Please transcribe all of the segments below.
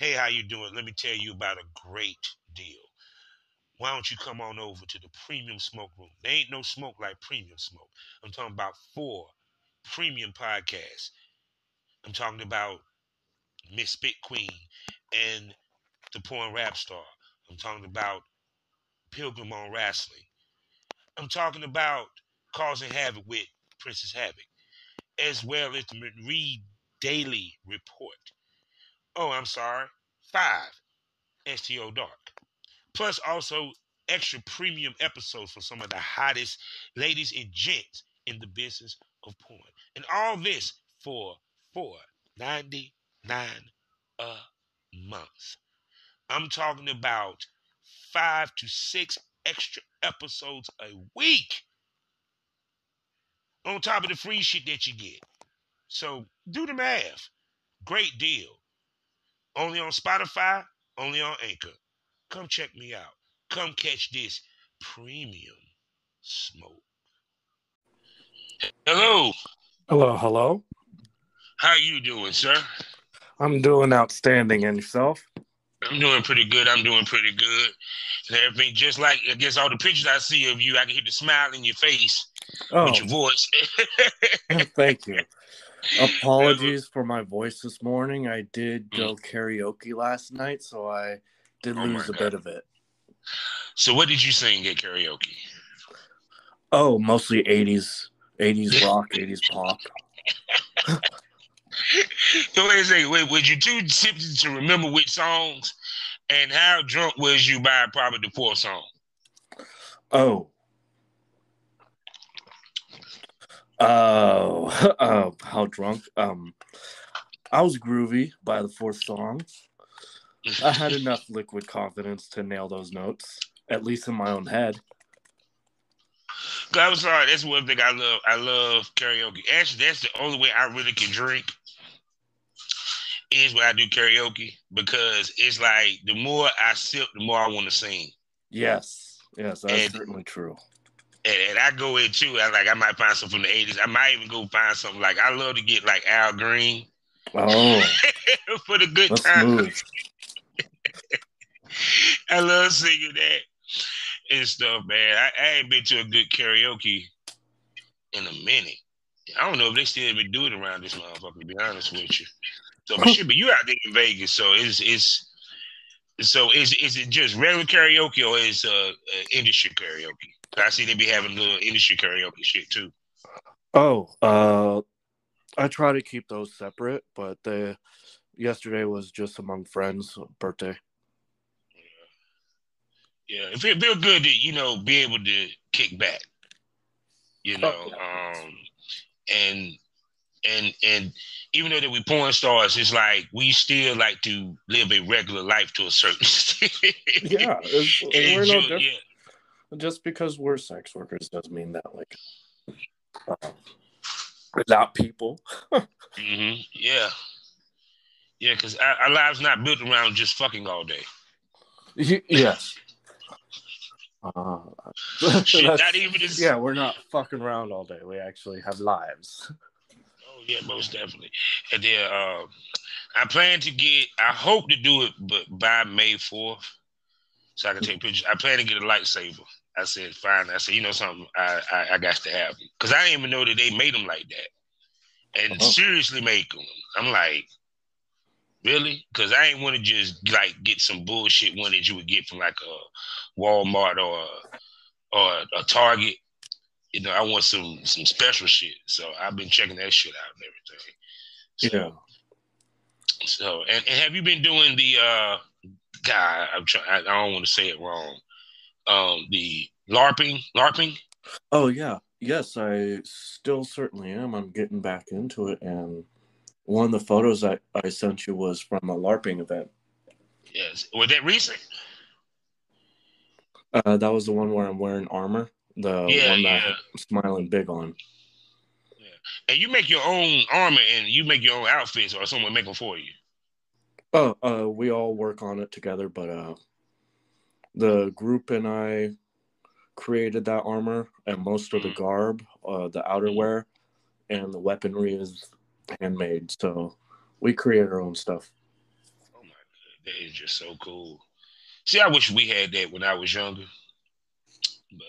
Hey, how you doing? Let me tell you about a great deal. Why don't you come on over to the premium smoke room? There ain't no smoke like premium smoke. I'm talking about 4 premium podcasts. I'm talking about Miss Spit Queen and the Porn Rap Star. I'm talking about Pilgrim on Wrestling. I'm talking about Causing Havoc with Princess Havoc, as well as the Reed Daily Report. Oh, I'm sorry, 5 STO Dark. Plus also extra premium episodes for some of the hottest ladies and gents in the business of porn. And all this for $4.99 a month. I'm talking about 5 to 6 extra episodes a week on top of the free shit that you get. So do the math. Great deal. Only on Spotify, only on Anchor. Come check me out. Come catch this premium smoke. Hello. Hello, hello. How you doing, sir? I'm doing outstanding. And yourself? I'm doing pretty good. And everything, just like, I guess, all the pictures I see of you, I can hear the smile in your face with your voice. Thank you. Apologies for my voice this morning. I did go karaoke last night, so I did lose a bit of it. So what did you sing at karaoke? Oh, mostly 80s rock, 80s pop. So wait a second. Was you too tipsy to remember which songs? And how drunk was you by probably the 4th song? How drunk? I was groovy by the 4th song. I had enough liquid confidence to nail those notes, at least in my own head. I'm sorry, that's one thing I love. I love karaoke. Actually, that's the only way I really can drink is when I do karaoke, because it's like the more I sip, the more I want to sing. Yes, that's certainly true. And I go in too. I might find something from the 80s. I might even go find something like, I love to get like Al Green. Oh, for the good that's time. Smooth. I love singing that and stuff, man. I ain't been to a good karaoke in a minute. I don't know if they still even do it around this motherfucker, to be honest with you. So, but shit, but you out there in Vegas, so is it just regular karaoke, or is industry karaoke? I see they be having little industry karaoke shit too. I try to keep those separate, but yesterday was just among friends' birthday. Yeah, it feel good to be able to kick back, and even though that we porn stars, it's like we still like to live a regular life to a certain extent. Yeah, we're no different. Yeah. Just because we're sex workers doesn't mean that without people. Yeah, because our lives not built around just fucking all day. Yes. Not even this... Yeah, we're not fucking around all day. We actually have lives. Oh yeah, most definitely. And then I hope to do it, but by May 4th, so I can take pictures. I plan to get a lightsaber. I said, fine. I said, something, I got to have them, because I didn't even know that they made them like that, and seriously make them. I'm like, really? Because I ain't want to just like get some bullshit one that you would get from like a Walmart or a Target. I want some special shit. So I've been checking that shit out and everything. So and have you been doing the God? I don't want to say it wrong. The Larping. Oh yeah, yes, I still certainly am. I'm getting back into it, and one of the photos I sent you was from a Larping event. Yes, was that recent? That was the one where I'm wearing armor. The one that I'm smiling big on. Yeah. And you make your own armor and you make your own outfits, or someone make them for you? Oh, we all work on it together, but the group and I created that armor, and most of the garb, the outerwear, and the weaponry is handmade. So we create our own stuff. Oh my That is just so cool. See, I wish we had that when I was younger, but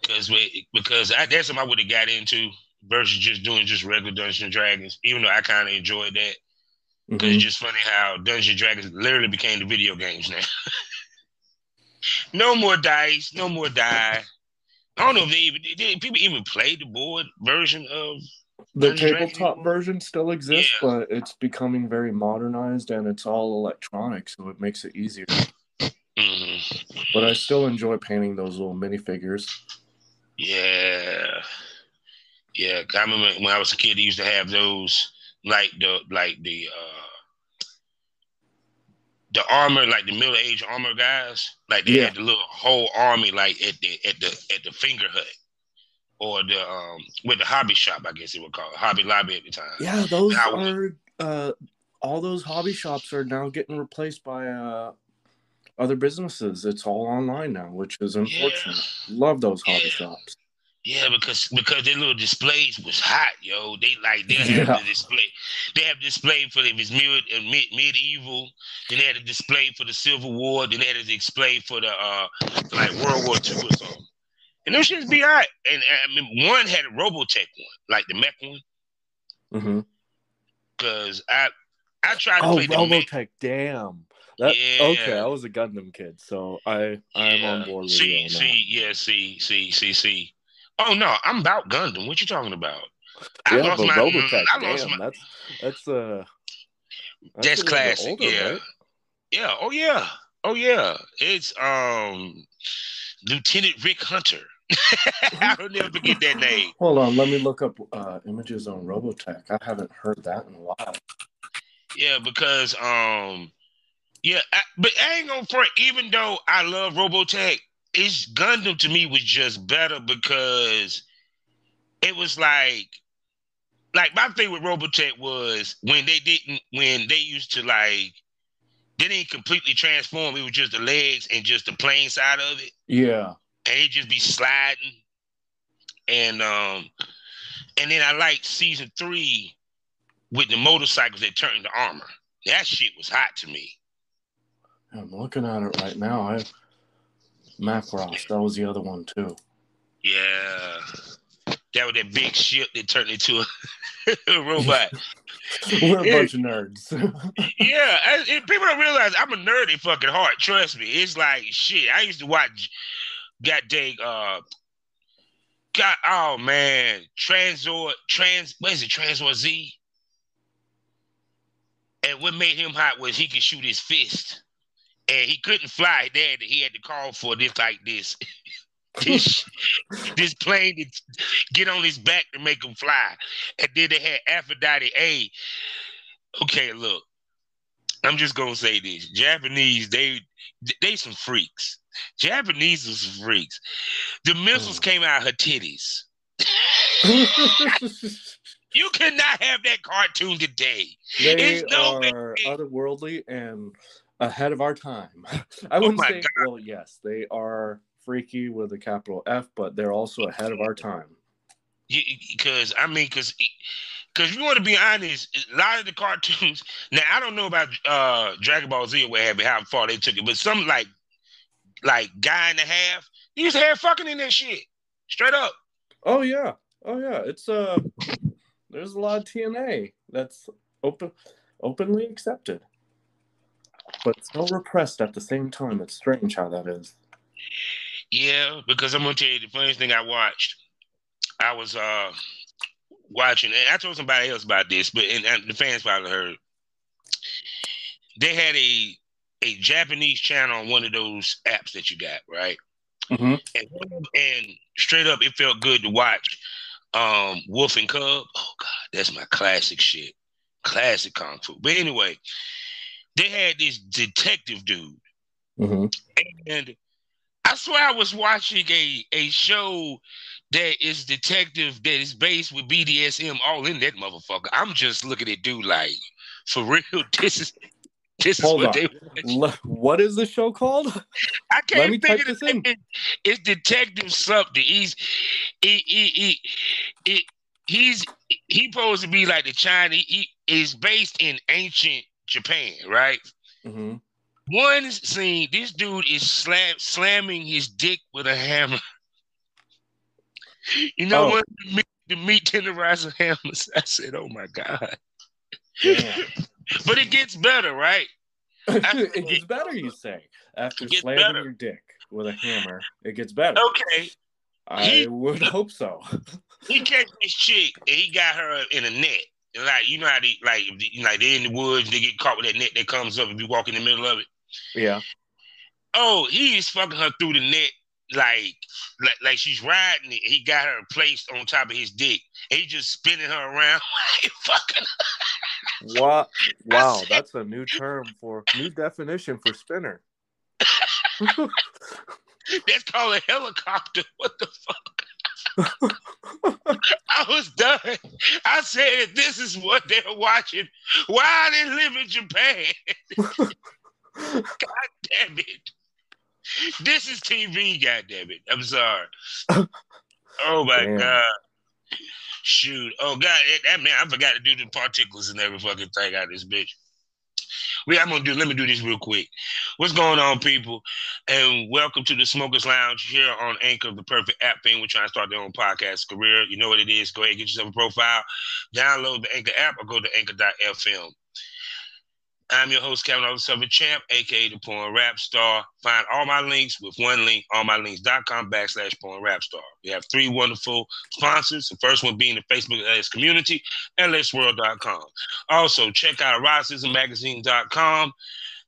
that's something I would have got into versus just doing just regular Dungeons and Dragons. Even though I kind of enjoyed that, because it's just funny how Dungeons and Dragons literally became the video games now. No more dice, no more die. I don't know if did people even play the board version of the Dungeons and Dragons tabletop anymore? version still exists, but it's becoming very modernized and it's all electronic, so it makes it easier. But I still enjoy painting those little minifigures. Yeah. I remember when I was a kid, they used to have those the armor, like the middle aged armor guys. Like they had the little whole army like at the finger hut. Or the with the hobby shop, I guess they would call it, Hobby Lobby at the time. Yeah, those are all those hobby shops are now getting replaced by other businesses. It's all online now, which is unfortunate. Love those hobby shops. Yeah, because their little displays was hot, yo. They have the display. They have display for if it's medieval. Then they had a display for the Civil War. Then they had a display for the like World War II or something. And those shits be hot. And I mean, one had a Robotech one, like the mech one. Because I tried to play the Robotech. Damn. Okay, I was a Gundam kid, so I'm on board with you on that. See. Oh no, I'm about Gundam. What you talking about? Robotech. That's classic. Older, right? Yeah. Oh yeah. It's Lieutenant Rick Hunter. I'll never forget that name. Hold on, let me look up images on Robotech. I haven't heard that in a while. Yeah, because but I ain't gonna front. Even though I love Robotech, it's Gundam to me was just better because it was like my thing with Robotech was when they used to they didn't completely transform. It was just the legs and just the plain side of it. Yeah. And it just be sliding. And then I liked season 3 with the motorcycles that turned into armor. That shit was hot to me. I'm looking at it right now. Macross, that was the other one too. Yeah. That was that big ship that turned into a robot. We're a bunch of nerds. Yeah. People don't realize I'm a nerd at fucking heart. Trust me. It's like shit. I used to watch oh man. Transor Z? And what made him hot was he could shoot his fist. And he couldn't fly. He had to call for this this plane to get on his back to make him fly. And then they had Aphrodite A. Okay, look. I'm just gonna say this. Japanese, they some freaks. Japanese are some freaks. The missiles came out of her titties. You cannot have that cartoon today. They are otherworldly and ahead of our time. I wouldn't say. God. Well, yes, they are freaky with a capital F, but they're also ahead of our time. Because you want to be honest, a lot of the cartoons. Now I don't know about Dragon Ball Z or what have you, how far they took it, but some like Guy in the Half, they used to have fucking in that shit, straight up. Oh yeah. It's there's a lot of TNA that's openly accepted, but so repressed at the same time. It's strange how that is. Yeah, because I'm gonna tell you the funniest thing I watched. I was watching, and I told somebody else about this, but and the fans probably heard. They had a Japanese channel on one of those apps that you got, right? Mm-hmm. And straight up, it felt good to watch. Wolf and Cub. Oh God, that's my classic shit. Classic kung fu. But anyway, they had this detective dude, and I swear I was watching a show that is detective that is based with BDSM all in that motherfucker. I'm just looking at dude like, for real, this is what they watch. What is the show called? I can't think of it. It's detective something. He's supposed to be like the Chinese. He is based in ancient Japan, right? Mm-hmm. One scene, this dude is slamming his dick with a hammer. You know what? The meat tenderizer hammers. I said, oh my God. Damn. But it gets better, right? It gets better, you say. After It gets slamming better. your dick with a hammer, it gets better. Okay. I would hope so. He catch this chick and he got her in a net. Like, you know how they they're in the woods, they get caught with that net that comes up if you walk in the middle of it. Yeah. Oh, he is fucking her through the net like she's riding it. He got her placed on top of his dick. And he just spinning her around. Fucking. What? Wow, that's a new definition for spinner. That's called a helicopter. What the fuck? I was done. I said, if this is what they're watching, why they live in Japan? God damn it. This is TV, God damn it. I'm sorry. Oh my God. Shoot. Oh God, that man, I forgot to do the particles and every fucking thing out of this bitch. Let me do this real quick. What's going on, people? And welcome to the Smokers Lounge here on Anchor, the perfect app thing. We're trying to start their own podcast career. You know what it is. Go ahead and get yourself a profile. Download the Anchor app or go to anchor.fm. I'm your host, Kevin Southern Champ, aka the Porn Rap Star. Find all my links with one link, allmylinks.com/Porn Rap Star. We have 3 wonderful sponsors. The first one being the Facebook LS community, lsworld.com. Also, check out eroticismmagazine.com.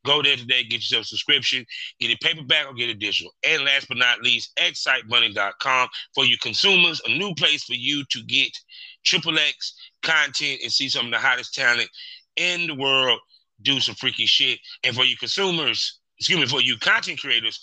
Go there today, get yourself a subscription, get it paperback or get it digital. And last but not least, excitebunny.com for you consumers, a new place for you to get XXX content and see some of the hottest talent in the world do some freaky shit. And for you consumers, for you content creators,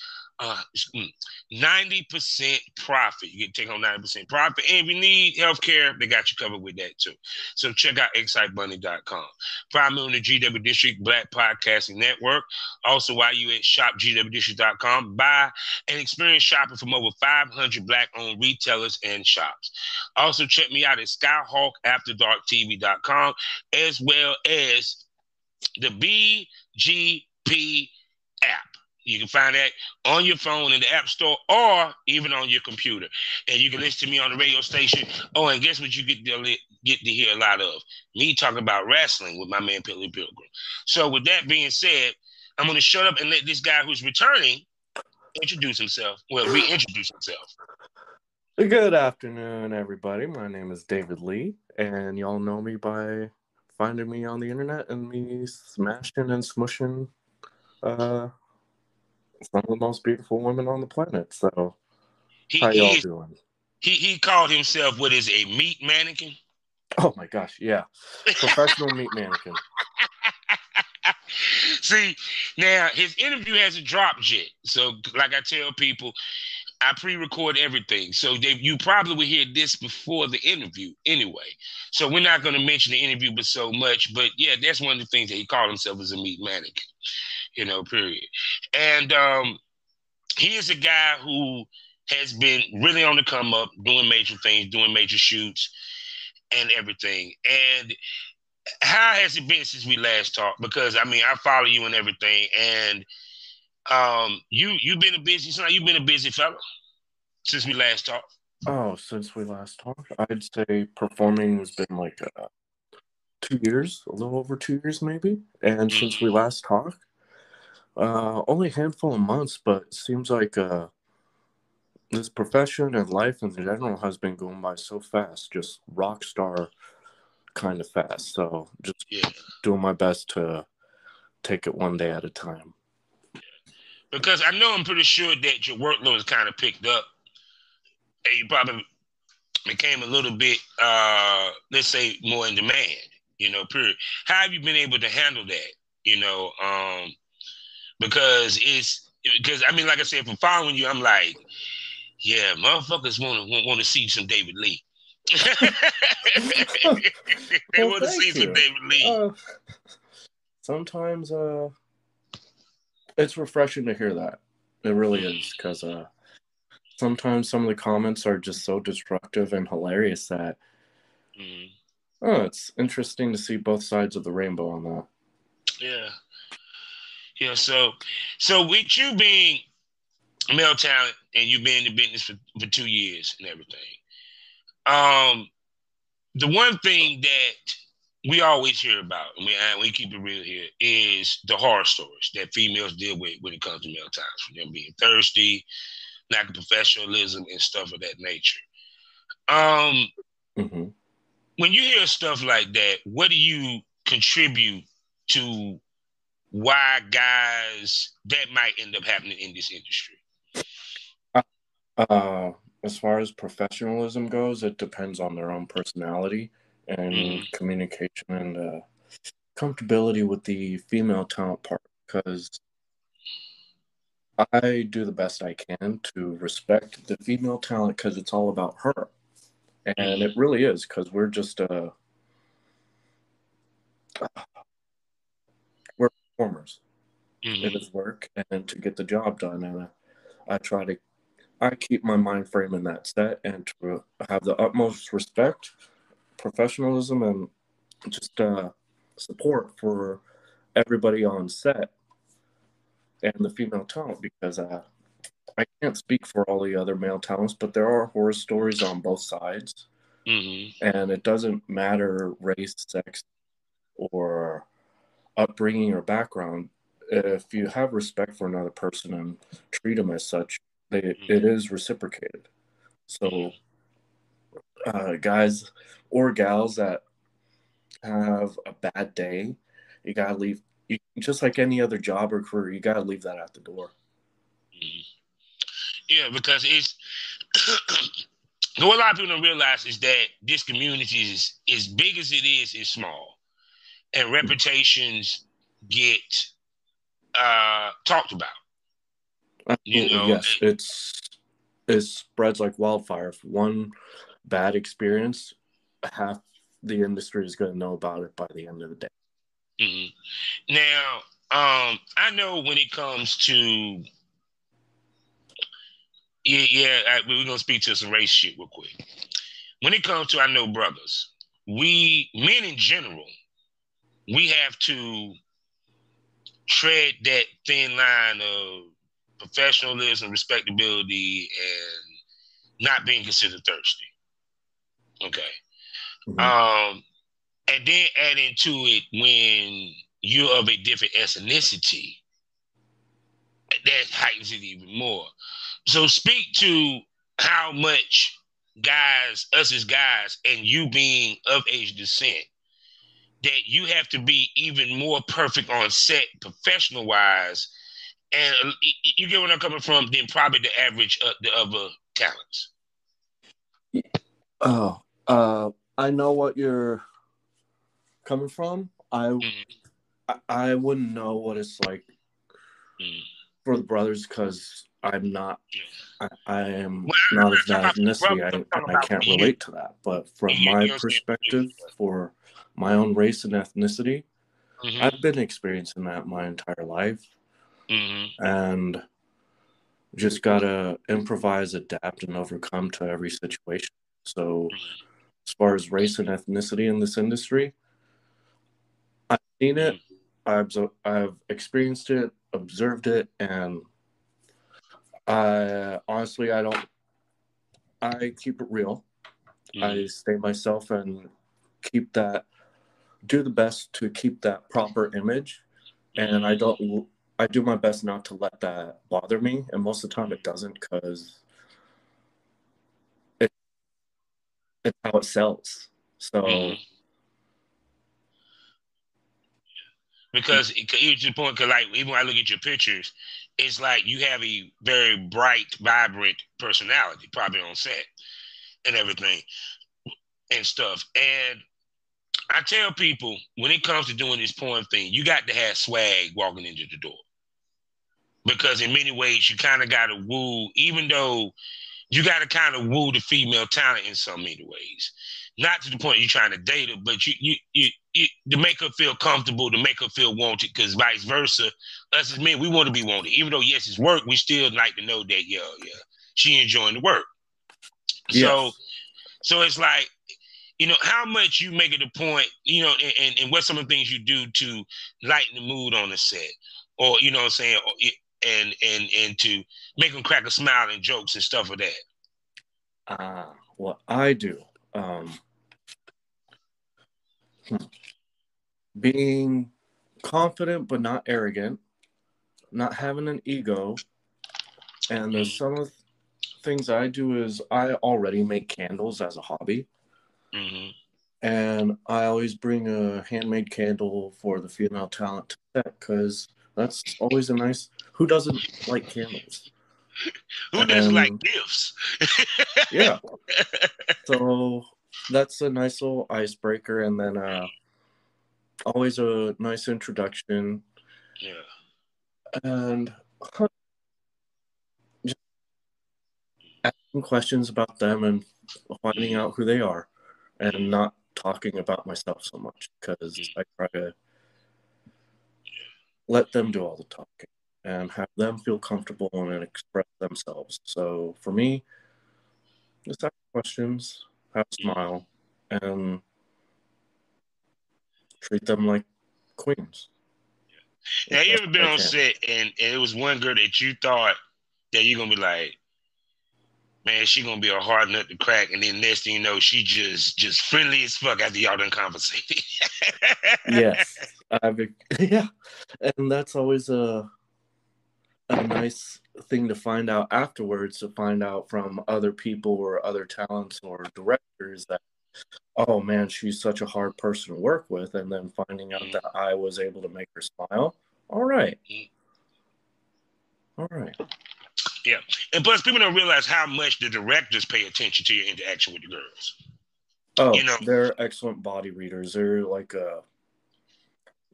90% profit. You can take home 90% profit. And if you need healthcare, they got you covered with that too. So check out excitebunny.com. Primarily in the GW District Black Podcasting Network. Also, while you at shopgwdistrict.com, buy and experience shopping from over 500 Black-owned retailers and shops. Also, check me out at skyhawkafterdarktv.com, as well as the BGP app. You can find that on your phone in the App Store or even on your computer. And you can listen to me on the radio station. Oh, and guess what you get to hear a lot of? Me talking about wrestling with my man Billy Pilgrim. So with that being said, I'm going to shut up and let this guy who's returning introduce himself. Well, reintroduce himself. Good afternoon, everybody. My name is David Lee, and y'all know me by finding me on the internet and me smashing and smushing some of the most beautiful women on the planet. So, how y'all doing? He called himself, what is a meat mannequin? Oh my gosh, yeah. Professional meat mannequin. See, now his interview hasn't dropped yet. So, like I tell people, I pre-record everything. So you probably will hear this before the interview anyway. So we're not going to mention the interview but so much. But yeah, that's one of the things that he called himself as a meat mannequin, period. And he is a guy who has been really on the come up, doing major things, doing major shoots and everything. And how has it been since we last talked? Because, I mean, I follow you and everything. And you've been a busy fella since we last talked. Oh, since we last talked, I'd say performing has been like 2 years, a little over 2 years maybe. And since we last talked, only a handful of months, but it seems like this profession and life in general has been going by so fast, just rock star kind of fast. So just doing my best to take it one day at a time. Because I know I'm pretty sure that your workload is kind of picked up. And you probably became a little bit, let's say, more in demand, period. How have you been able to handle that, because I mean, like I said, from following you, I'm like, yeah, motherfuckers want to see some David Lee. They want to see some David Lee. Sometimes it's refreshing to hear that. It really is, because sometimes some of the comments are just so destructive and hilarious that it's interesting to see both sides of the rainbow on that. Yeah. Yeah. So with you being male talent and you been in the business for 2 years and everything, um, the one thing that we always hear about, and we keep it real here, is the horror stories that females deal with when it comes to male talent, from them being thirsty, lack of professionalism, and stuff of that nature. Um, Mm-hmm. when you hear stuff like that, what do you contribute to why guys that might end up happening in this industry? Uh, as far as professionalism goes, it depends on their own personality Mm-hmm. and communication and comfortability with the female talent part. Because I do the best I can to respect the female talent because it's all about her. And it Mm-hmm. really is because we're performers in Mm-hmm. this work and to get the job done. And I try to I keep my mind frame in that set and to have the utmost respect, professionalism, and just support for everybody on set and the female talent because I can't speak for all the other male talents, but there are horror stories on both sides, Mm-hmm. and it doesn't matter race, sex, or upbringing or background. If you have respect for another person and treat them as such, it is reciprocated. So, guys or gals that have a bad day, you gotta leave. Just like any other job or career, you gotta leave that at the door. Mm-hmm. Yeah, because it's what a lot of people don't realize is that this community is as big as it is small, and reputations get talked about. You Absolutely, know, yes. It spreads like wildfire. If one bad experience, half the industry is going to know about it by the end of the day. mhm. Now, I know when it comes to we're gonna speak to some race shit real quick. When it comes to I know brothers, we men in general, we have to tread that thin line of professionalism, respectability, and not being considered thirsty. Okay. Mhm. Um, and then add into it when you're of a different ethnicity, that heightens it even more. So speak to how much guys, us as guys, and you being of Asian descent, that you have to be even more perfect on set, professional wise, and you get where I'm coming from, than probably the average of the other talents. Oh, I know what you're coming from. Mm-hmm. I wouldn't know what it's like Mm-hmm. for the brothers because Yeah. I am Well, I'm not of not talking that about for the ethnicity. brothers. I'm talking I about for can't you. relate to that. But from my You know what I'm saying? perspective, for my own race and ethnicity, Mm-hmm. I've been experiencing that my entire life, Mm-hmm. and just gotta improvise, adapt, and overcome to every situation. So, as far as race and ethnicity in this industry, I've seen it, Mm-hmm. I've experienced it, observed it, and I honestly I don't. I keep it real. I Mm-hmm. stay myself and keep that. Do the best to keep that proper image, and I Mm-hmm. don't. I do my best not to let that bother me, and most of the time it doesn't because it, it's how it sells. So, Mm-hmm. Because here's the point, because like even when I look at your pictures, it's like you have a very bright, vibrant personality, probably on set and everything and stuff. And I tell people when it comes to doing this porn thing, you got to have swag walking into the door. Because in many ways you kind of gotta woo, even though you gotta kind of woo the female talent in so many ways. Not to the point you're trying to date her, but you to make her feel comfortable, to make her feel wanted, because vice versa, us as men, we want to be wanted. Even though yes, it's work, we still like to know that yeah, she enjoying the work. So yes. so it's like, how much you make it a point, and what some of the things you do to lighten the mood on the set, or what I'm saying, and to make them crack a smile and jokes and stuff of that. What I do, being confident but not arrogant, not having an ego, and there's some of the things I do is I already make candles as a hobby. Mm-hmm. And I always bring a handmade candle for the female talent to set because that's always a nice. Who doesn't like candles? Who doesn't like And gifts? yeah, so that's a nice little icebreaker, and then always a nice introduction, Yeah. and just asking questions about them and finding out who they are, and not talking about myself so much because I try to let them do all the talking and have them feel comfortable and express themselves. So for me, just ask questions, have a smile, and treat them like queens. Now, you ever been I on can. set and it was one girl that you thought that you're gonna be like, man, she gonna be a hard nut to crack, and then next thing you know, she just friendly as fuck after y'all done conversated. Yes, yeah, and that's always a nice thing to find out afterwards. To find out from other people or other talents or directors that, oh man, she's such a hard person to work with, and then finding out that I was able to make her smile. All right. All right. Yeah, and plus, people don't realize how much the directors pay attention to your interaction with the girls. Oh, they're excellent body readers. They're like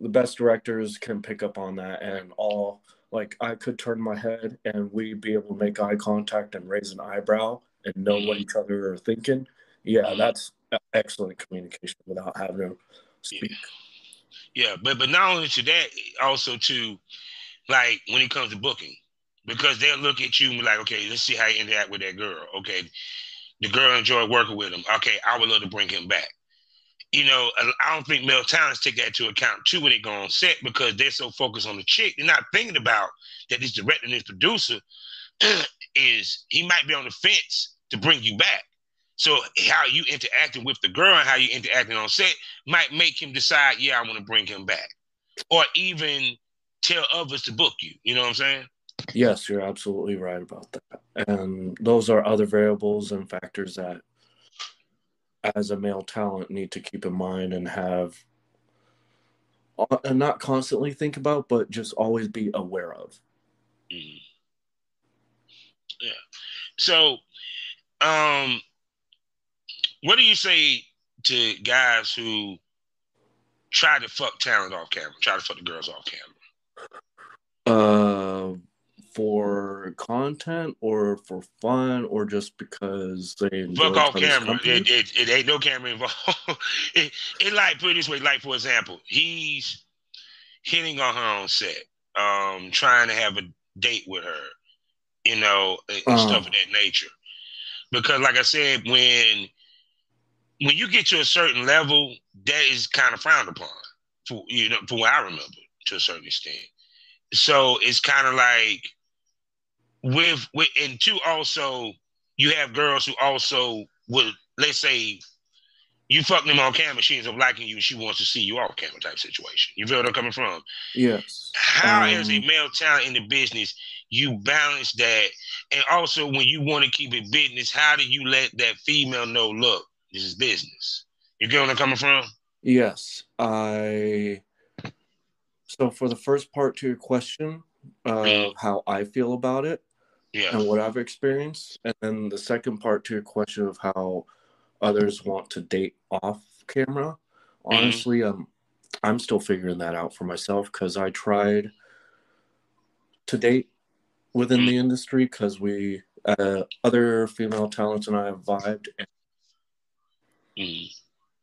the best directors can pick up on that, and all like I could turn my head and we'd be able to make eye contact and raise an eyebrow and know what each other are thinking. Yeah, that's excellent communication without having to speak. Yeah, but not only to that, also to like when it comes to booking, because they'll look at you and be like, okay, let's see how you interact with that girl. Okay, the girl enjoyed working with him. Okay, I would love to bring him back. I don't think male talents take that into account too when they go on set because they're so focused on the chick. They're not thinking about that this director and this producer is he might be on the fence to bring you back. So how you interacting with the girl and how you interacting on set might make him decide, yeah, I want to bring him back. Or even tell others to book you. You know what I'm saying? Yes, you're absolutely right about that. And those are other variables and factors that as a male talent need to keep in mind and have and not constantly think about, but just always be aware of. Mm-hmm. Yeah. So, um, what do you say to guys who try to fuck talent off camera, try to fuck the girls off camera? For content or for fun or just because they Fuck enjoy each off other's camera. company? It ain't no camera involved. it like put it this way, like for example, he's hitting on her on set, trying to have a date with her, and stuff of that nature. Because like I said, when you get to a certain level, that is kind of frowned upon, for what I remember to a certain extent. So it's kind of like with and two also you have girls who also would, let's say you fuck them on camera, she ends up liking you, she wants to see you off camera type situation. You feel where I'm coming from? Yes. How as a male talent in the business you balance that, and also when you want to keep it business, how do you let that female know, look, this is business? You get where I'm coming from? Yes. So for the first part to your question of how I feel about it Yeah. and what I've experienced, and then the second part to your question of how others want to date off camera, honestly, I'm still figuring that out for myself because I tried to date within the industry because we other female talents and I have vibed, and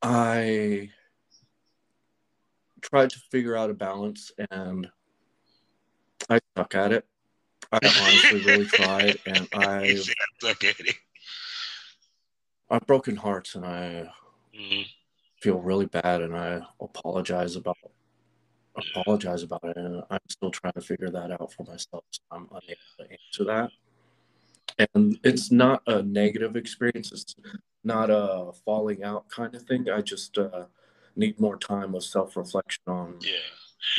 I tried to figure out a balance and I suck at it. I honestly really tried, and I've broken hearts, and I Mm-hmm. feel really bad, and I apologize about it, and I'm still trying to figure that out for myself. So I'm unable to answer that. And it's not a negative experience. It's not a falling out kind of thing. I just need more time of self reflection on Yeah.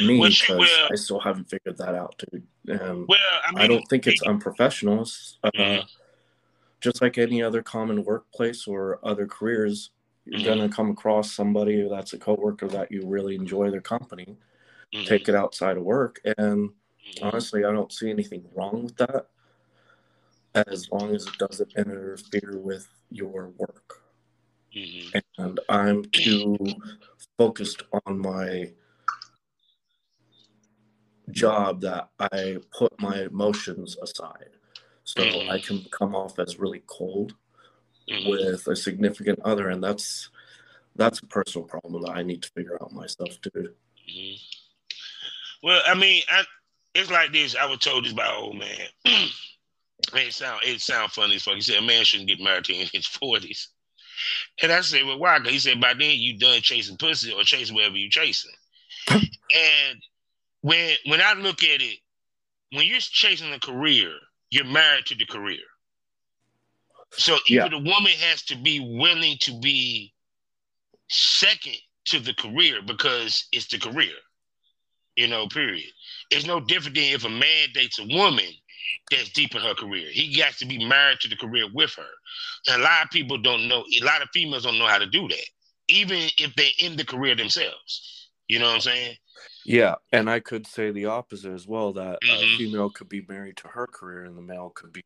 me What you because well, I still haven't figured that out, dude. And well, I I mean, don't think it's unprofessional. It's, mm-hmm, just like any other common workplace or other careers, you're mm-hmm, gonna come across somebody that's a coworker that you really enjoy their company. mm-hmm, Take it outside of work, and mm-hmm, honestly, I don't see anything wrong with that as long as it doesn't interfere with your work. mm-hmm. And I'm too focused on my job that I put my emotions aside. So I Mm-hmm. can come off as really cold Mm-hmm. with a significant other, and that's a personal problem that I need to figure out myself too. Mm-hmm. Well, I mean, it's like this. I was told this by an old man. It sound funny as fuck. He said a man shouldn't get married till in his 40s. And I said, well, why? 'Cause he said by then you done chasing pussy or chasing whatever you chasing. And when I look at it, when you're chasing a career, you're married to the career. So Yeah, either the woman has to be willing to be second to the career because it's the career, period. It's no different than if a man dates a woman that's deep in her career. He got to be married to the career with her. And a lot of people don't know, a lot of females don't know how to do that, even if they're in the career themselves. You know what I'm saying? yeah, and I could say the opposite as well. That a Mm-hmm. female could be married to her career, and the male could be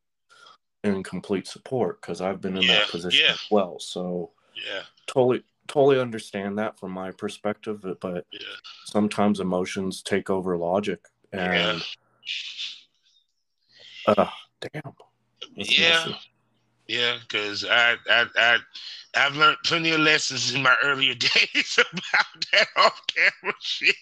in complete support because I've been in Yeah, that position yeah, as well. So yeah, totally understand that from my perspective, but yeah, sometimes emotions take over logic, yeah, and uh damn, that's yeah, messy. yeah. Because I've learned plenty of lessons in my earlier days about that off-camera shit.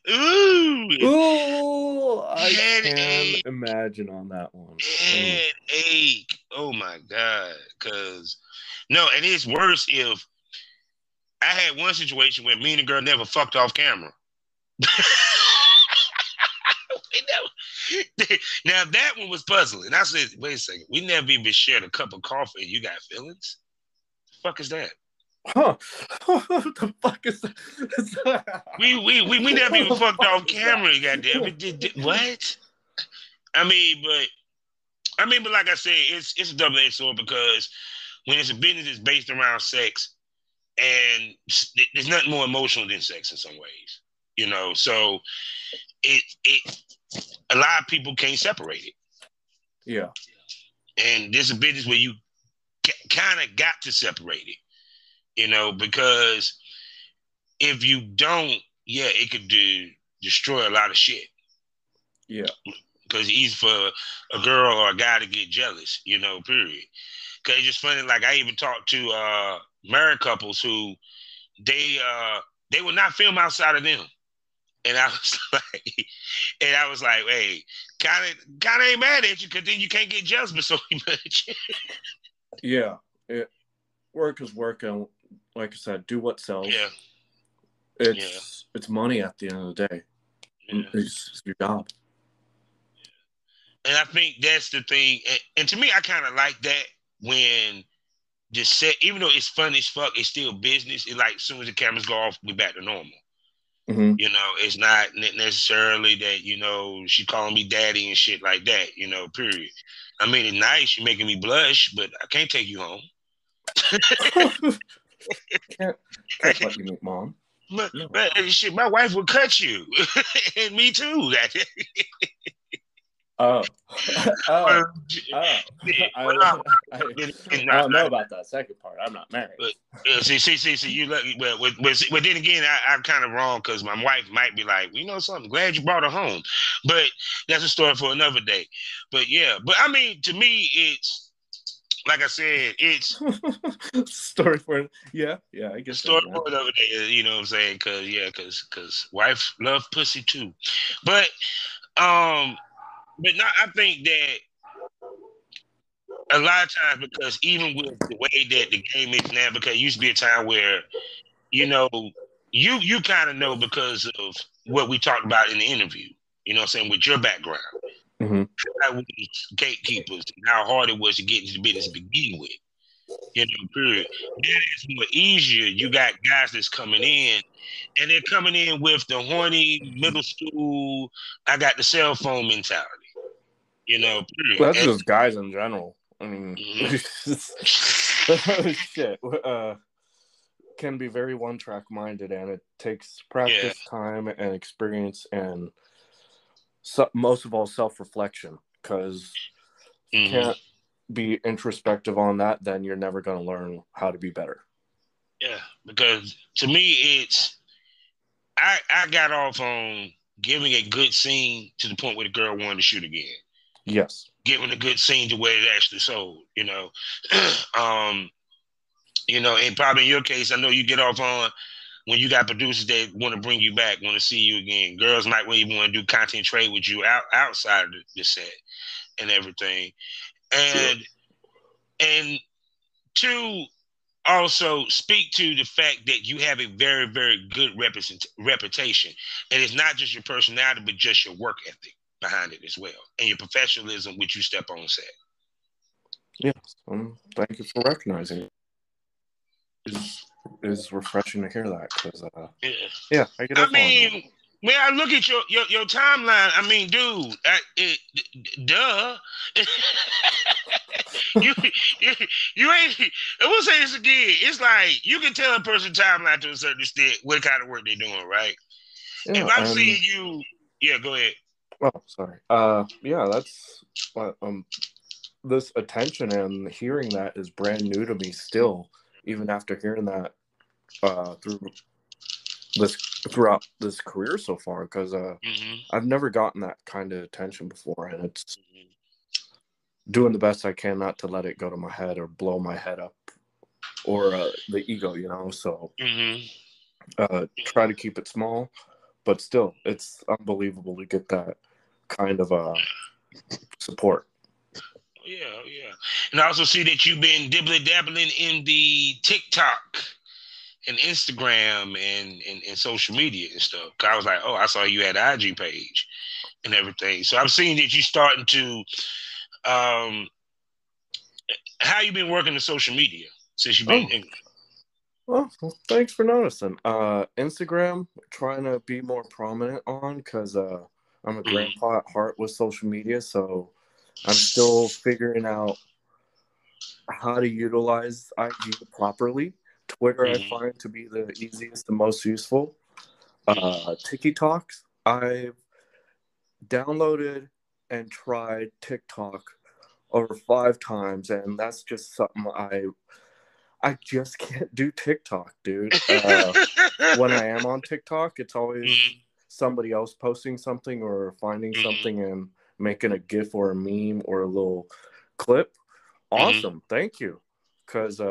Ooh, Oh, I can headache, imagine on that one. Mm. headache. Oh my god. Cause no, and it's worse if I had one situation where me and the girl never fucked off camera. Now that one was puzzling. I said, wait a second, we never even shared a cup of coffee and you got feelings? The fuck is that? Huh? What the fuck is that? We never What even the fucked fuck off is that? camera, goddamn it. What? I mean, but like I said, it's a double-edged sword because when it's a business that's based around sex, and there's nothing more emotional than sex in some ways, So it a lot of people can't separate it, Yeah, and there's a business where you kind of got to separate it, because if you don't, yeah, it could destroy a lot of shit. yeah. Because it's easy for a girl or a guy to get jealous, period. Because it's just funny. Like I even talked to married couples who they would not film outside of them. And I was like, hey, kind of ain't mad at you because then you can't get jealous but so much. Yeah. Work is work, and like I said, do what Yeah, sells. yeah, It's money at the end of the day. yeah. It's your job. And I think that's the thing. And to me, I kind of like that when just set, even though it's fun as fuck, it's still business. It's like as soon as the cameras go off, we back to normal. Hmm. It's not necessarily that, she calling me daddy and shit like that, period. I mean, it's nice, you making me blush, but I can't take you home. can't I can't can't, let you meet mom. No. but shit, my wife would cut you. And me too. Oh, Well, oh, oh. yeah, I, I I don't know about that second part. I'm not married. but see, you lucky. Well, then again, I'm kind of wrong because my wife might be like, something, glad you brought her home. But that's a story for another day. But yeah, but I mean, to me, it's like I said, it's Story for yeah. I a get story that, man. for another day. You know what I'm saying? Because wife love pussy too. But um, but not. a lot of times, because even with the way that the game is now, because it used to be a time where, you know, you kind of know because of what we talked about in the interview, you know what I'm saying, with your background. Mm-hmm. How we was gatekeepers and how hard it was to get into the business to begin with. You know, period. Now it's more easier. You got guys that's coming in, and they're coming in with the horny middle school, I got the cell phone mentality. You know, period. That's just guys in general. I mean, shit. Can be very one-track minded, and it takes practice, time, and experience, and most of all, self-reflection. Because if you can't be introspective on that, then you're never going to learn how to be better. Yeah, because to me, it's I got off on giving a good scene to the point where the girl wanted to shoot again. Yes. Giving a good scene to where it actually sold, you know. And probably in your case, I know you get off on when you got producers that want to bring you back, want to see you again. Girls might even want to do content trade with you outside of the set and everything. And sure. and two, also speak to the fact that you have a very, very good reputation. And it's not just your personality, but just your work ethic behind it as well. And your professionalism, which you step on set. Yes. Thank you for recognizing it. Is refreshing to hear that because, yeah, I get off on that. When I look at your timeline, I mean, dude, duh. you, you you ain't. I will say this again. It's like you can tell a person timeline to a certain extent what kind of work they're doing, right? Yeah, if I'm seeing you, yeah, go ahead. Oh, sorry. Yeah, that's this attention and hearing that is brand new to me still, even after hearing that throughout this career so far, because I've never gotten that kind of attention before, and it's doing the best I can not to let it go to my head or blow my head up or the ego, you know. So try to keep it small, but still, it's unbelievable to get that kind of support. Yeah. And I also see that you've been dabbling in the TikTok and Instagram and social media and stuff. I was like, oh, I saw you had an IG page and everything. So I've seen that you starting to how you been working the social media since you've been Well, thanks for noticing. Instagram, trying to be more prominent on because I'm a grandpa at heart with social media, so I'm still figuring out how to utilize IG properly. Twitter, I find to be the easiest and most useful. TikToks, I've downloaded and tried TikTok over 5 times, and that's just something I just can't do TikTok, dude. When I am on TikTok, it's always somebody else posting something or finding something and making a GIF or a meme or a little clip. Awesome. Thank you. Because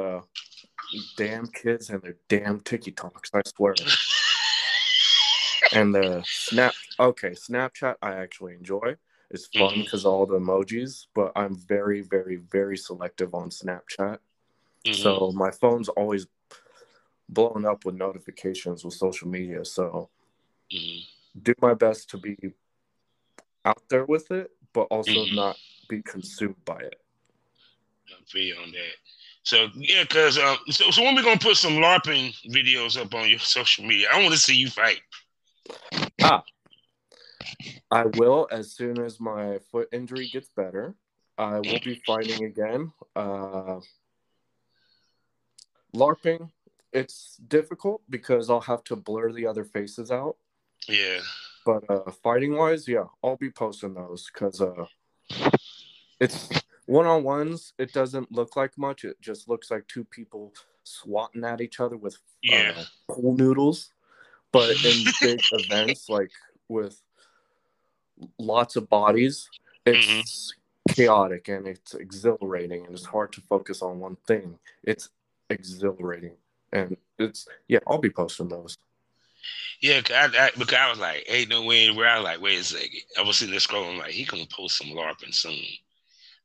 damn kids and their damn TikToks, I swear. And the Snapchat I actually enjoy. It's fun because all the emojis, but I'm very, very, very selective on Snapchat. So my phone's always blowing up with notifications with social media. So do my best to be out there with it, but also not be consumed by it. I feel you on that. So yeah, because so when we gonna put some LARPing videos up on your social media? I want to see you fight. I will as soon as my foot injury gets better. I will be fighting again. LARPing, it's difficult because I'll have to blur the other faces out. Yeah. But fighting wise, yeah, I'll be posting those because it's one-on-ones. It doesn't look like much. It just looks like 2 people swatting at each other with pool noodles. But in big events, like with lots of bodies, it's chaotic and it's exhilarating and it's hard to focus on one thing. It's exhilarating and I'll be posting those. Yeah, because I was like, ain't no way where I was like, wait a second. I was sitting there scrolling like he gonna post some LARPing soon.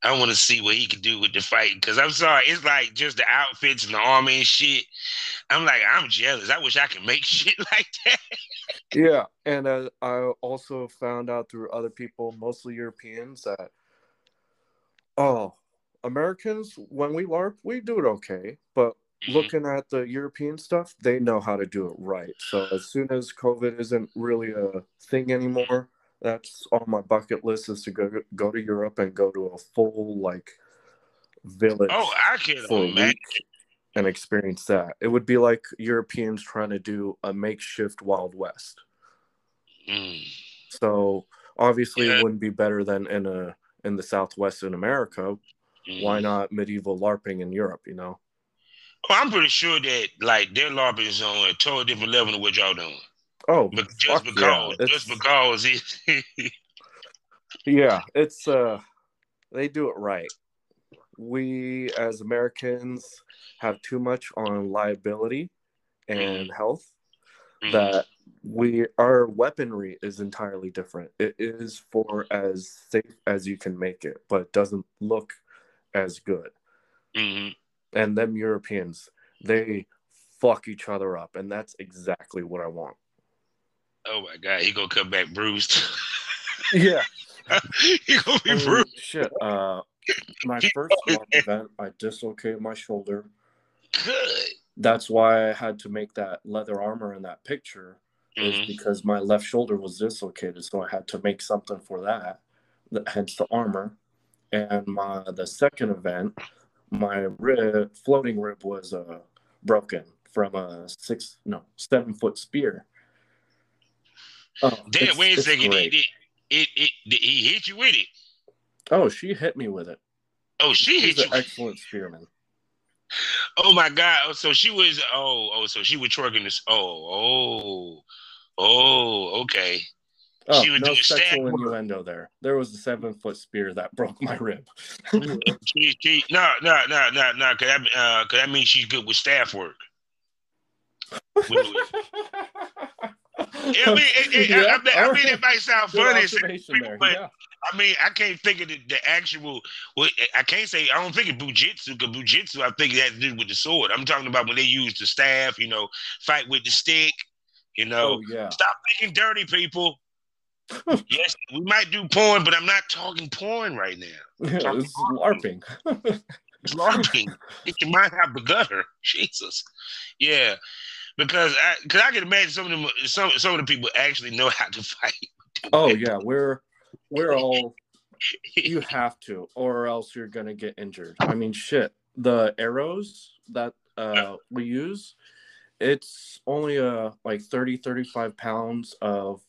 I want to see what he can do with the fighting. Cause I'm sorry, it's like just the outfits and the armor and shit. I'm like, I'm jealous. I wish I could make shit like that. Yeah, and I also found out through other people, mostly Europeans, that oh, Americans when we LARP, we do it okay, but Mhm. looking at the European stuff, they know how to do it right. So as soon as COVID isn't really a thing anymore, that's on my bucket list is to go to Europe and go to a full like Oh, village I can for a imagine. week and experience that. It would be like Europeans trying to do a makeshift Wild West. Mm. So obviously, it Yeah. wouldn't be better than in the Southwest in America. Why Mm. not medieval LARPing in Europe? You know? Well, I'm pretty sure that like their LARPing is on a totally different level than what y'all doing. Oh, But fuck yeah! just It's because it. yeah, it's they do it right. We as Americans have too much on liability Mm, and health mm, that we our weaponry is entirely different. It is for as safe as you can make it, but it doesn't look as good. mm. And them Europeans, they fuck each other up, and that's exactly what I want. Oh my God, he gonna come back bruised. Yeah, He gonna I be mean, bruised. shit. My first LARP event, I dislocated my shoulder. Good. That's why I had to make that leather armor in that picture, is Mm-hmm. because my left shoulder was dislocated, so I had to make something for that. Hence the armor. And the second event, my floating rib was broken from a 7 foot spear. Oh, Damn, wait a it's second. great. He hit you with it. Oh, she hit me with it. Oh, she She's hit an you. excellent spearman. Oh my God. Oh, so she was. So she was twerking this. Okay. Oh, She was no doing staff sexual work. innuendo there. There was a 7 foot spear that broke my rib. No. Cause that means she's good with staff work. I mean, Yeah, all I mean, right. that might sound Good funny to observation people, there. but Yeah. I mean, I can't think of the actual. Well, I can't say I don't think of bujitsu because bujitsu I think it has to do with the sword. I'm talking about when they use the staff, fight with the stick. Oh yeah. Stop thinking dirty, people. Yes, we might do porn, but I'm not talking porn right now. I'm Yeah, talking this is LARPing. LARPing. Get your mind out the gutter, Jesus. Yeah, because I can imagine some of the people actually know how to fight with the Oh weapon. yeah, we're all you have to, or else you're gonna get injured. I mean, shit. The arrows that we use, it's only like 30-35 pounds of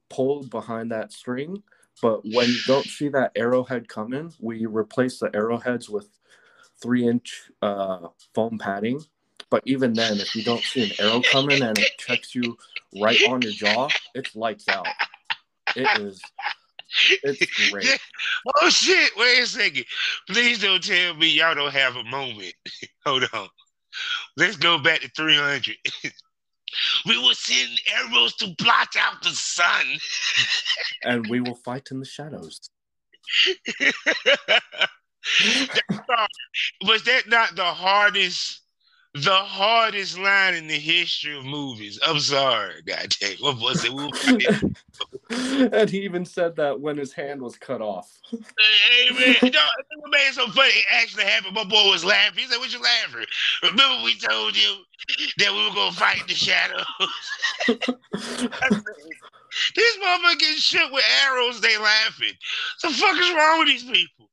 pull behind that string. But when you don't see that arrowhead coming, we replace the arrowheads with 3-inch foam padding. But even then, if you don't see an arrow coming and it checks you right on your jaw, it's lights out. It's great. Oh shit! Wait a second. Please don't tell me y'all don't have a moment. Hold on. Let's go back to 300. We will send arrows to blot out the sun. And we will fight in the shadows. Was that not the hardest line in the history of movies? I'm sorry, goddamn. What was it? And he even said that when his hand was cut off. Hey man, no, it made it so funny. It actually happened. My boy was laughing. He said, "What you laughing? Remember we told you that we were gonna fight in the shadows." This motherfucker getting shit with arrows. They laughing. The fuck is wrong with these people?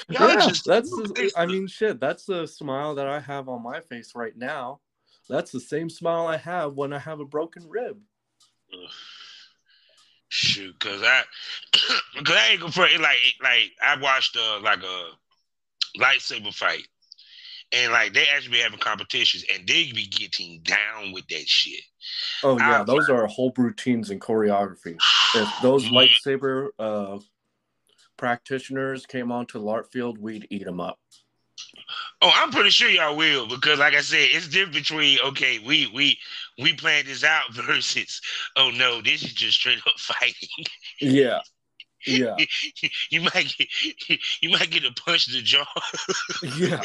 Y'all Yeah, just that's. I mean, shit. That's the smile that I have on my face right now. That's the same smile I have when I have a broken rib. shoot. Cause I ain't gonna front. Like I watched like a lightsaber fight, and like they actually be having competitions, and they be getting down with that shit. Oh I yeah, those are whole routines and choreography. If those lightsaber practitioners came onto the art field, we'd eat them up. Oh, I'm pretty sure y'all will because, like I said, it's different between okay, we planned this out versus oh no, this is just straight up fighting. Yeah, Yeah. You might get you might get a punch to the jaw. Yeah.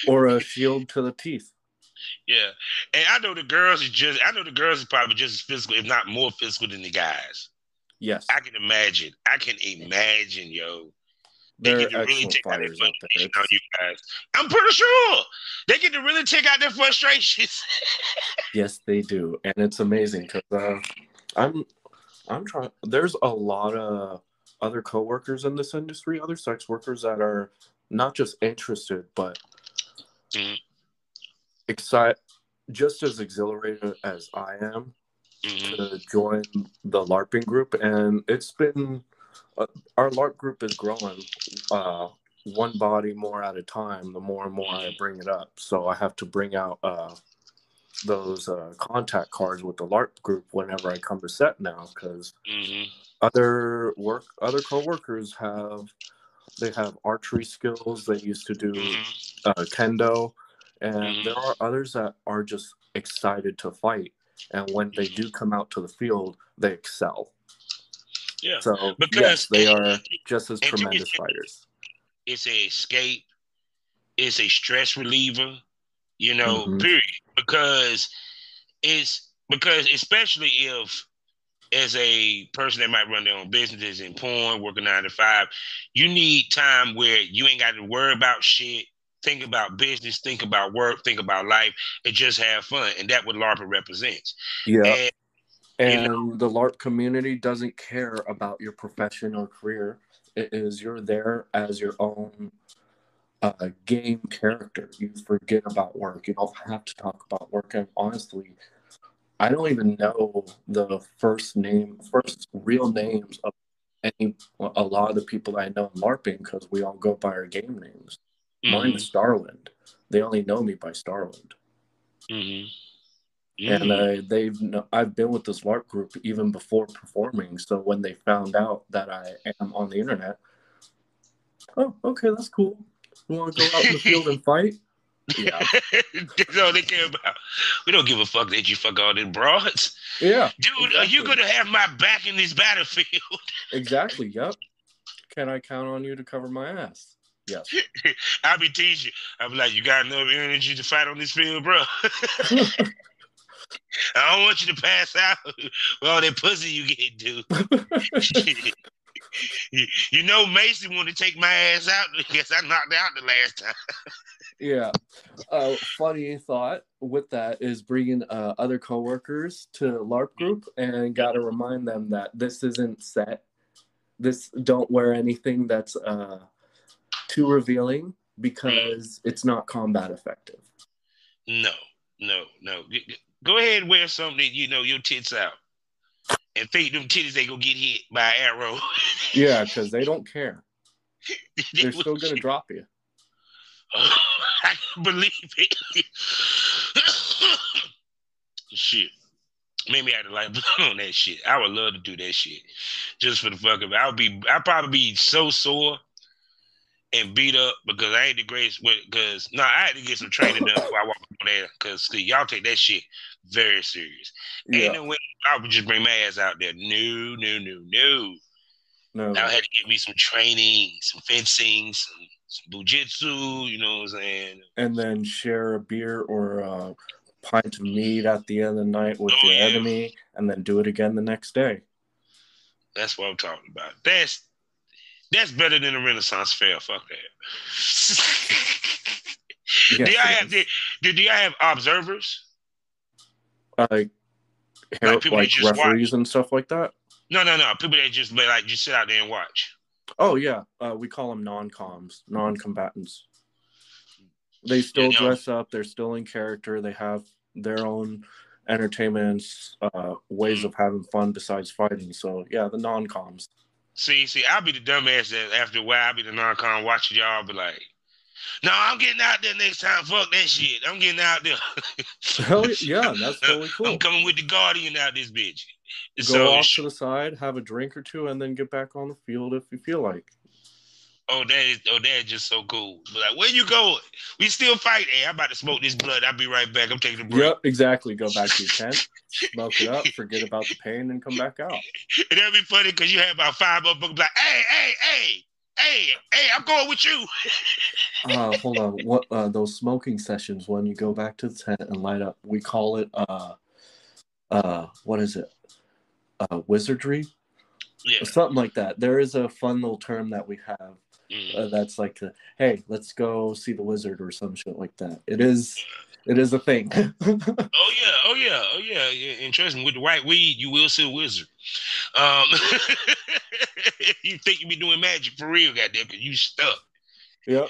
Or a shield to the teeth. Yeah, and I know the girls is probably just as physical, if not more physical than the guys. Yes. I can imagine. I can imagine, yo. They get They're to really excellent take out their fighters out there. frustration on you guys. I'm pretty sure they get to really take out their frustrations. Yes, they do, and it's amazing because I'm I'm trying. There's a lot of other coworkers in this industry, other sex workers that are not just interested but Mm-hmm. excited, just as exhilarated as I am Mm-hmm. to join the LARPing group, and it's been our LARP group is growing. One body more at a time. The more and more I bring it up, so I have to bring out those contact cards with the LARP group whenever I come to set now, because Mm-hmm. other coworkers have archery skills. They used to do Mm-hmm. kendo, and there Mm-hmm. are others that are just excited to fight. And when they do come out to the field, they excel. Yeah, So yes, because they are just as and to me, tremendous fighters. it's a escape. It's a stress reliever. Hmm. Period. Because especially if as a person that might run their own businesses in porn, working 9 to 5, you need time where you ain't got to worry about shit. Think about business, think about work, think about life, and just have fun. And that's what LARPing represents. Yeah, And you know, and the LARP community doesn't care about your profession or career. It is you're there as your own game character. You forget about work. You don't have to talk about work. And honestly, I don't even know the first real names of a lot of the people I know in LARPing because we all go by our game names. Mine mm-hmm, is Starland. They only know me by Starland. mm-hmm, And mm-hmm. I've been with this LARP group even before performing. So when they found out that I am on the internet, oh, okay, that's cool. You want to go out in the field and fight? Yeah, That's all they care about. We don't give a fuck that you fuck all them broads. yeah, Dude, are you exactly, gonna have my back in this battlefield? exactly. Yep. Can I count on you to cover my ass? Yes. I'll be teaching. I'll be like, you got enough energy to fight on this field, bro? I don't want you to pass out with all that pussy you get, dude. Mason wanted to take my ass out because I knocked out the last time. Yeah. Funny thought with that is bringing other coworkers to LARP group and got to remind them that this isn't set. This don't wear anything that's too revealing because it's not combat effective. No, no, no. Go ahead and wear something that your tits out. And think them titties they gonna get hit by an arrow. Yeah, because they don't care. They They're will still gonna shit. drop you. Oh, I can believe it. Shit. Maybe I had to like on that shit. I would love to do that shit. Just for the fuck of it. I'd probably be so sore and beat up because I ain't the greatest because I had to get some training done before I walk on there because y'all take that shit very serious. Ain't Yeah. no way I would just bring my ass out there. No, no, no, no. I No. had to get me some training, some fencing, some bujitsu, you know what I'm saying? And then share a beer or a pint of meat at the end of the night with Oh your yeah. enemy, and then do it again the next day. That's what I'm talking about. That's better than a Renaissance fair. Fuck that. do Yes, y'all it have is. do y'all have observers? Like Like people that like just referees watch? and stuff like that. No, no, no. People that just sit out there and watch. Oh yeah, we call them non-coms, non-combatants. They Yeah, still dress up. They're still in character. They have their own entertainments, ways of having fun besides fighting. So yeah, the non-coms. see, I'll be the dumbass that after a while I'll be the non-con watching y'all be like, no, I'm getting out there next time. Fuck that shit. I'm getting out there. Hell yeah, that's totally I'm cool. coming with the Guardian out this bitch. Go So off to the side, have a drink or two, and then get back on the field if you feel like. That is just so cool. But like, where you going? We still fight. Hey, I'm about to smoke this blood. I'll be right back. I'm taking a break. Yep, exactly. Go back to your tent, smoke it up, forget about the pain, and come back out. And that'd be funny because you have about 5 motherfuckers like, hey, I'm going with you. Hold on. What those smoking sessions when you go back to the tent and light up? We call it what is it? Wizardry? Yeah. Something like that. There is a fun little term that we have. That's like, hey, let's go see the wizard or some shit like that. It is a thing. Oh yeah. And trust me, with the right weed, you will see a wizard. You think you be doing magic for real, goddamn, because you stuck. Yep.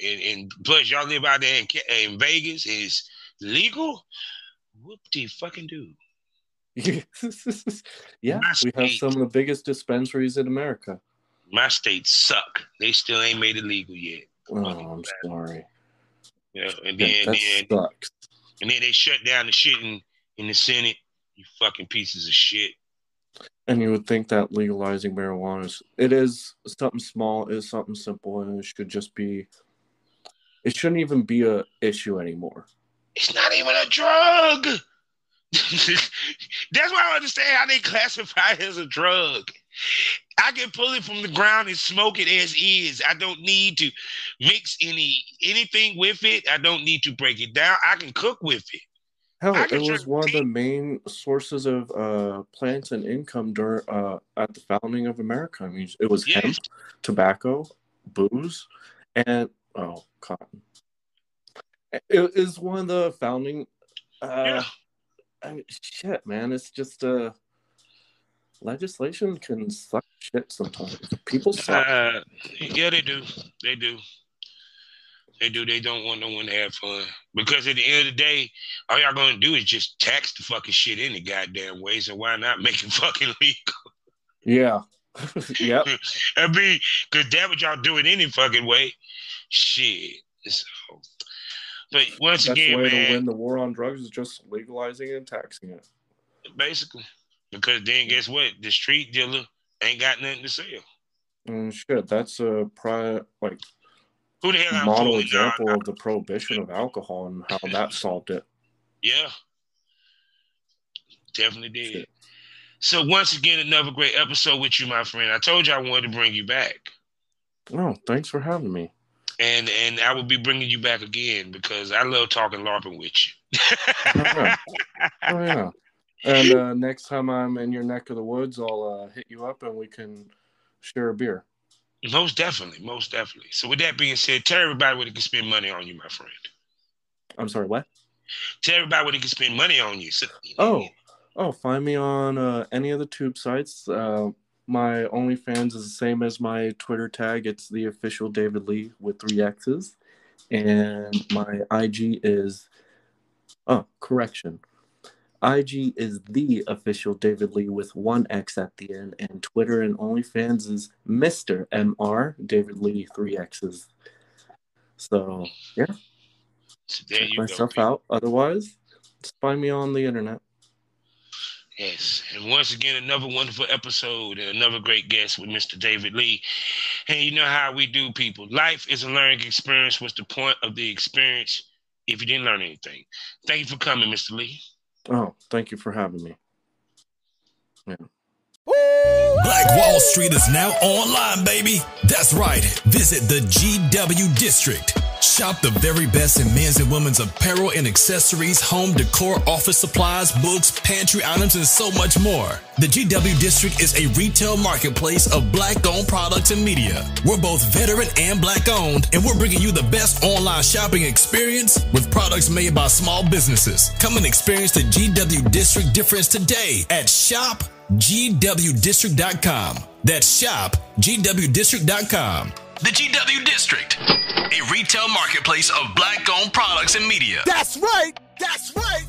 And plus, y'all live out there in Vegas. It's legal. Whoop-de fucking do. Yeah, we have some of the biggest dispensaries in America. My states suck. They still ain't made it legal yet. Oh, I'm sorry. Yeah, and then sucks. And then they shut down the shit in the Senate. You fucking pieces of shit. And you would think that legalizing marijuana is something small, is something simple, and it shouldn't even be a issue anymore. It's not even a drug. That's why I understand how they classify it as a drug. I can pull it from the ground and smoke it as is. I don't need to mix anything with it. I don't need to break it down. I can cook with it. Hell, it was one of the main sources of plants and income at the founding of America. I mean, it was hemp, tobacco, booze, and cotton. It is one of the founding. I mean, shit, man. It's just legislation can suck shit sometimes. People suck. Yeah, they do. They do. They don't want no one to have fun. Because at the end of the day, all y'all gonna do is just tax the fucking shit any goddamn way. So why not make it fucking legal? Yeah. Yep. I mean, because that's what y'all do it any fucking way. Shit. So, but once again, man, the way man, to win the war on drugs is just legalizing and taxing it. Basically. Because then guess what? The street dealer ain't got nothing to sell. Shit, that's a who the hell model example of the prohibition of alcohol and how that solved it. Yeah. Definitely did. Shit. So once again, another great episode with you, my friend. I told you I wanted to bring you back. Oh, thanks for having me. And I will be bringing you back again because I love talking LARPing with you. Oh, yeah. And next time I'm in your neck of the woods, I'll hit you up and we can share a beer. Most definitely. So with that being said, tell everybody where they can spend money on you, my friend. I'm sorry, what? Tell everybody where they can spend money on you. Find me on any of the tube sites. My OnlyFans is the same as my Twitter tag. It's the official David Lee with 3 X's. And my IG is... IG is the official David Lee with 1 X at the end. And Twitter and OnlyFans is Mr. MR David Lee 3 X's. So, yeah. So there check you myself go, out. Otherwise, just find me on the internet. Yes. And once again, another wonderful episode and another great guest with Mr. David Lee. And you know how we do, people. Life is a learning experience. What's the point of the experience if you didn't learn anything? Thank you for coming, Mr. Lee. Oh, thank you for having me. Yeah. Black Wall Street is now online, baby. That's right. Visit the GW District. Shop the very best in men's and women's apparel and accessories, home decor, office supplies, books, pantry items, and so much more. The GW District is a retail marketplace of Black-owned products and media. We're both veteran and Black-owned, and we're bringing you the best online shopping experience with products made by small businesses. Come and experience the GW District difference today at shopgwdistrict.com. That's shopgwdistrict.com. The GW District, a retail marketplace of Black-owned products and media. That's right. That's right.